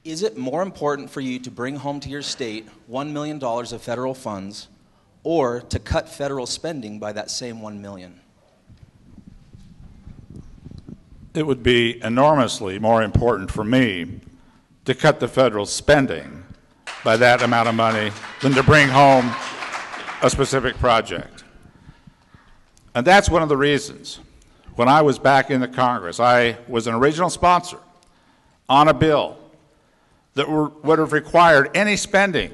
Is it more important for you to bring home to your state $1 million of federal funds or to cut federal spending by that same $1 million? It would be enormously more important for me to cut the federal spending by that amount of money than to bring home a specific project. And that's one of the reasons. When I was back in the Congress, I was an original sponsor on a bill that would have required any spending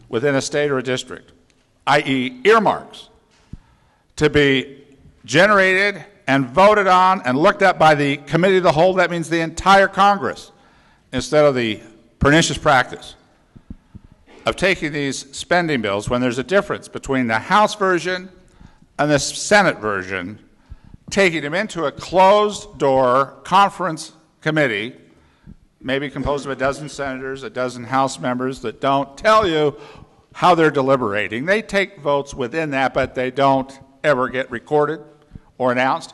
within a state or a district, i.e. earmarks, to be generated and voted on and looked at by the committee of the whole. That means the entire Congress, instead of the pernicious practice of taking these spending bills when there's a difference between the House version and the Senate version, taking them into a closed-door conference committee, maybe composed of a dozen senators, a dozen House members that don't tell you how they're deliberating. They take votes within that, but they don't ever get recorded or announced.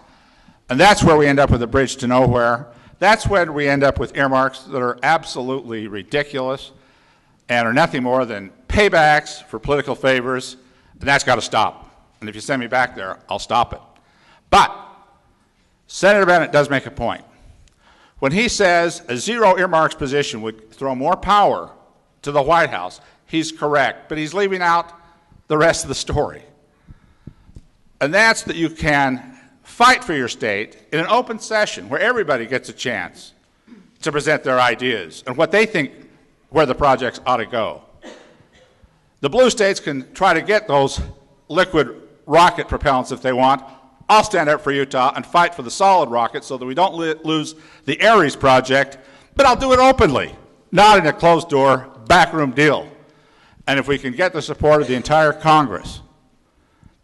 And that's where we end up with a bridge to nowhere. That's when we end up with earmarks that are absolutely ridiculous and are nothing more than paybacks for political favors, and that's got to stop. And if you send me back there, I'll stop it. But Senator Bennett does make a point. When he says a zero earmarks position would throw more power to the White House, he's correct, but he's leaving out the rest of the story. And that's that you can fight for your state in an open session where everybody gets a chance to present their ideas and what they think where the projects ought to go. The blue states can try to get those liquid rocket propellants if they want. I'll stand up for Utah and fight for the solid rocket so that we don't lose the Ares project, but I'll do it openly, not in a closed-door, backroom deal. And if we can get the support of the entire Congress,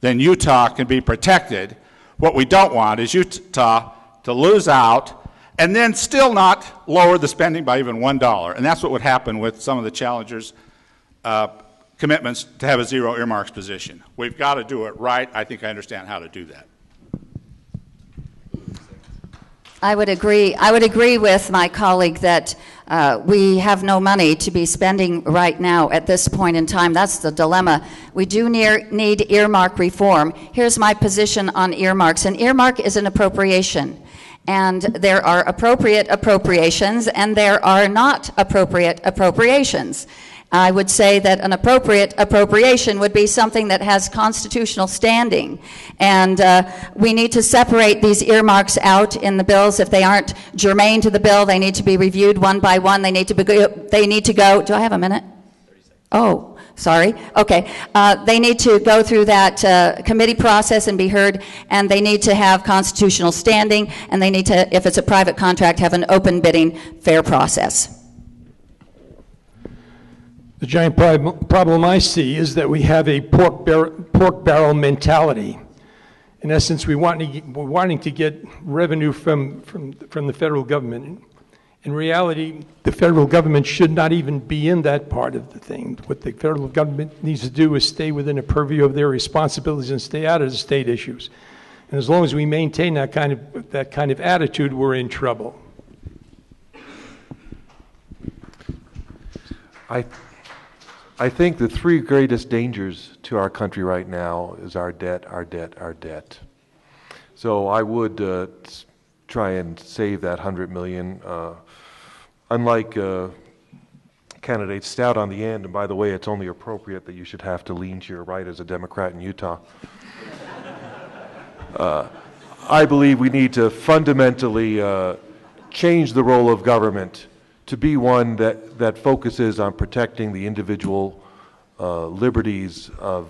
then Utah can be protected. What we don't want is Utah to lose out and then still not lower the spending by even $1. And that's what would happen with some of the challengers' commitments to have a zero earmarks position. We've got to do it right. I think I understand how to do that. I would agree with my colleague that we have no money to be spending right now at this point in time. That's the dilemma. We do need earmark reform. Here's my position on earmarks. An earmark is an appropriation. And there are appropriate appropriations and there are not appropriate appropriations. I would say that an appropriate appropriation would be something that has constitutional standing. And we need to separate these earmarks out in the bills. If they aren't germane to the bill, they need to be reviewed one by one. They need to go, do I have a minute? 30 seconds. Oh, sorry. Okay. They need to go through that committee process and be heard, and they need to have constitutional standing, and they need to, if it's a private contract, have an open bidding, fair process. The giant problem I see is that we have a pork barrel mentality. In essence, we're wanting to get revenue from the federal government. In reality, the federal government should not even be in that part of the thing. What the federal government needs to do is stay within the purview of their responsibilities and stay out of the state issues. And as long as we maintain that kind of attitude, we're in trouble. I think the three greatest dangers to our country right now is our debt, our debt, our debt. So I would try and save that $100 million. Unlike candidate Stout on the end, and by the way, it's only appropriate that you should have to lean to your right as a Democrat in Utah. I believe we need to fundamentally change the role of government to be one that focuses on protecting the individual liberties of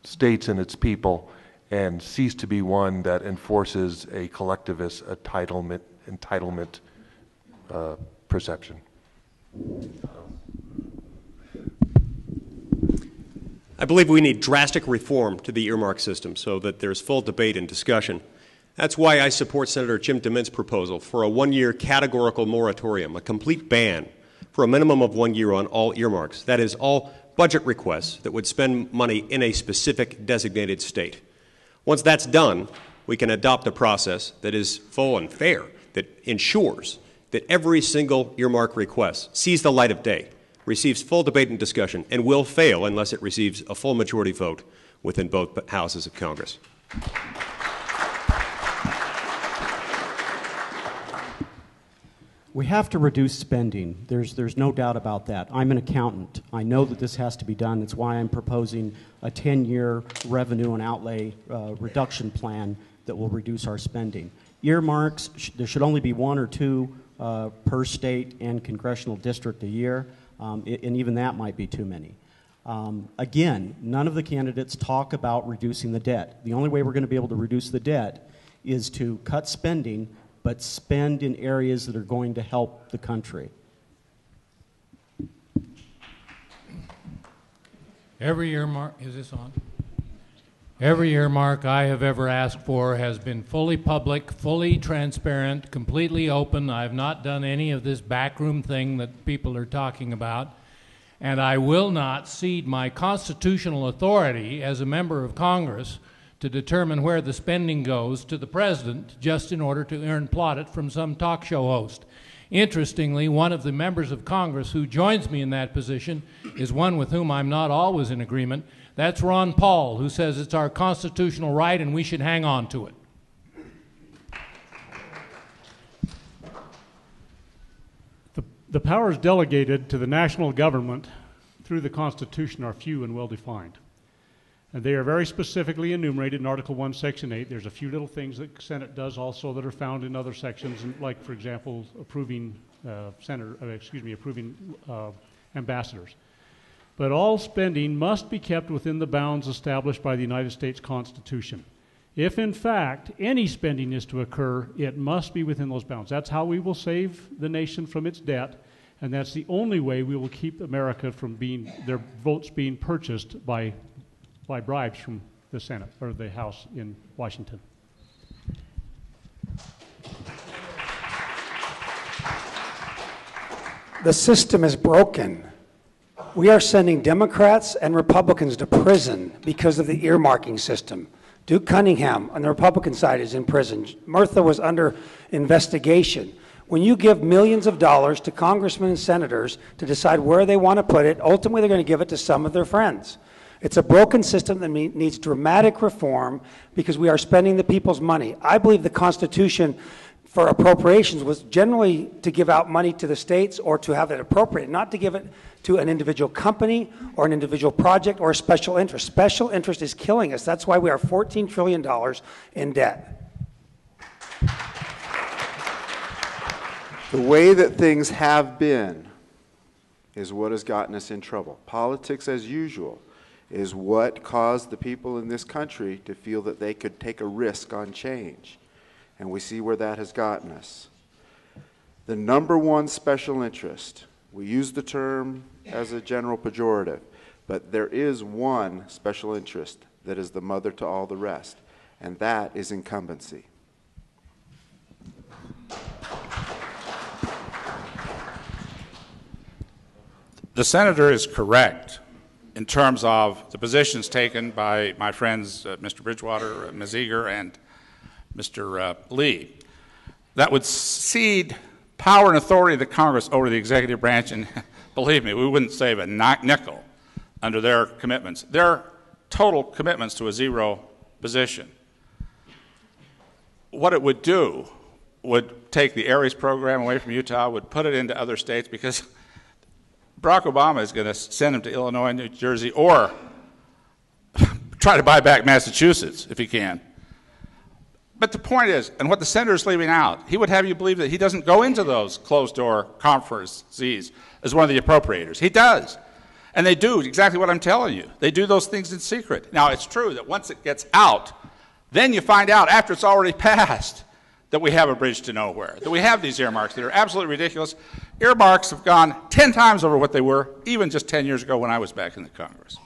states and its people, and cease to be one that enforces a collectivist entitlement perception. I believe we need drastic reform to the earmark system so that there's full debate and discussion. That's why I support Senator Jim DeMint's proposal for a one-year categorical moratorium, a complete ban for a minimum of 1 year on all earmarks. That is, all budget requests that would spend money in a specific designated state. Once that's done, we can adopt a process that is full and fair, that ensures that every single earmark request sees the light of day, receives full debate and discussion, and will fail unless it receives a full majority vote within both houses of Congress. We have to reduce spending. There's no doubt about that. I'm an accountant. I know that this has to be done. It's why I'm proposing a 10-year revenue and outlay reduction plan that will reduce our spending. Earmarks, there should only be one or two per state and congressional district a year, and even that might be too many. Again, none of the candidates talk about reducing the debt. The only way we're going to be able to reduce the debt is to cut spending, but spend in areas that are going to help the country. Every earmark, is this on? Every earmark I have ever asked for has been fully public, fully transparent, completely open. I have not done any of this backroom thing that people are talking about. And I will not cede my constitutional authority as a member of Congress to determine where the spending goes to the president just in order to earn plaudit from some talk show host. Interestingly, one of the members of Congress who joins me in that position is one with whom I'm not always in agreement. That's Ron Paul, who says it's our constitutional right and we should hang on to it. The powers delegated to the national government through the Constitution are few and well defined. And they are very specifically enumerated in Article 1, Section 8. There's a few little things that the Senate does also that are found in other sections, like, for example, approving ambassadors. But all spending must be kept within the bounds established by the United States Constitution. If, in fact, any spending is to occur, it must be within those bounds. That's how we will save the nation from its debt, and that's the only way we will keep America from their votes being purchased by bribes from the Senate or the House in Washington. The system is broken. We are sending Democrats and Republicans to prison because of the earmarking system. Duke Cunningham on the Republican side is in prison. Murtha was under investigation. When you give millions of dollars to congressmen and senators to decide where they want to put it, ultimately they're going to give it to some of their friends. It's a broken system that needs dramatic reform because we are spending the people's money. I believe the Constitution for appropriations was generally to give out money to the states or to have it appropriated, not to give it to an individual company or an individual project or a special interest. Special interest is killing us. That's why we are $14 trillion in debt. The way that things have been is what has gotten us in trouble. Politics as usual is what caused the people in this country to feel that they could take a risk on change. And we see where that has gotten us. The number one special interest, we use the term as a general pejorative, but there is one special interest that is the mother to all the rest, and that is incumbency. The senator is correct in terms of the positions taken by my friends, Mr. Bridgewater, Ms. Eager, and Mr. Lee. That would cede power and authority of the Congress over the executive branch, and believe me, we wouldn't save a nickel under their commitments. Their total commitments to a zero position. What it would do would take the ARES program away from Utah, would put it into other states, because Barack Obama is going to send them to Illinois, New Jersey, or try to buy back Massachusetts if he can. But the point is, and what the senator is leaving out, he would have you believe that he doesn't go into those closed-door conferences as one of the appropriators. He does. And they do exactly what I'm telling you. They do those things in secret. Now, it's true that once it gets out, then you find out after it's already passed that we have a bridge to nowhere, that we have these earmarks that are absolutely ridiculous. Earmarks have gone 10 times over what they were even just 10 years ago when I was back in the Congress.